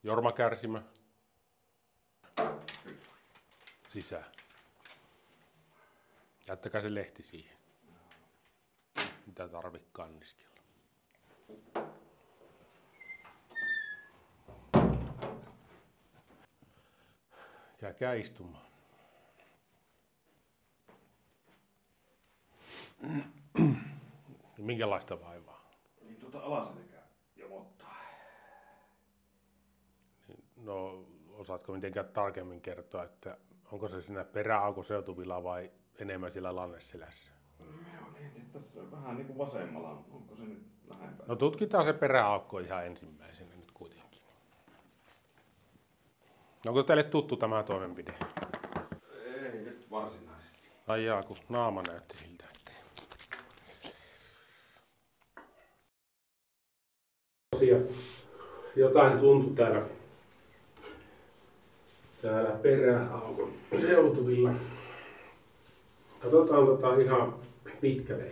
Jorma Kärsimä. Sisään. Jättäkää se lehti siihen. Mitä tarvii kanniskella. Käykää istumaan. Minkälaista vaivaa? Niin alaselkä jomottaa. No, osaatko mitenkään tarkemmin kertoa, että onko se siinä peräaukon seutuvilla vai enemmän siellä lanneselässä? Oikein, tässä on vähän niin kuin vasemmalla. Onko se nyt lähempänä? No tutkitaan se peräaukko ihan ensimmäisenä nyt kuitenkin. Onko teille tuttu tämä toimenpide? Ei nyt varsinaisesti. Ai jaa, kun naama näytti siltä. Jotain tuntui täällä peräaukon seutuvilla. Katsotaan ihan pitkälle.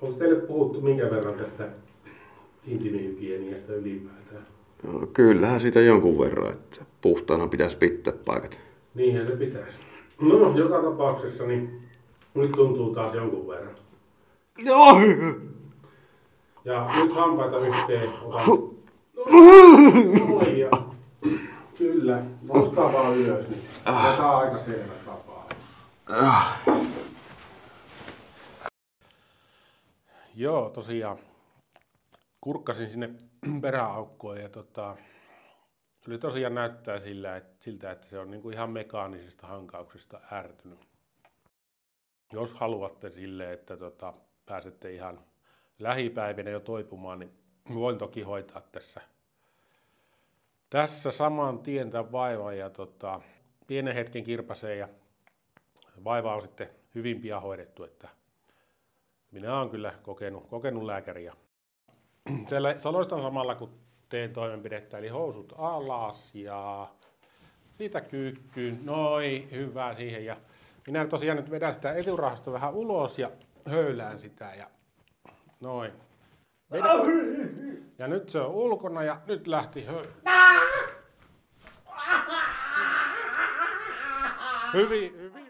Onko teille puhuttu minkä verran tästä intiimihygieniasta ylipäätään? No, kyllähän siitä jonkun verran, että puhtaana pitäisi pitää paikat. Niinhän se pitäisi. No, joka tapauksessa niin nyt tuntuu taas jonkun verran. Joo. Ja nyt hampaita yhteen. Noin ja kyllä, nostaa vaan ylös. Niin. Tämä on aika selvä tapaus. Joo, tosiaan kurkkasin sinne peräaukkoon ja kyllä tosiaan näyttää siltä, että se on niinku ihan mekaanisesta hankauksesta ärtynyt. Jos haluatte silleen, että pääsette ihan lähipäivinä jo toipumaan, niin voin toki hoitaa tässä saman tien tämän vaivan ja pienen hetken kirpasee ja vaiva on sitten hyvin pian hoidettu, että minä olen kyllä kokenut lääkäri ja selostan samalla kun teen toimenpidettä, eli housut alas ja siitä kyykkyyn, noin, hyvä siihen ja minä tosiaan nyt vedän sitä eturauhasta vähän ulos ja höylään sitä ja noin. Ja nyt se on ulkona ja nyt lähti hyvin.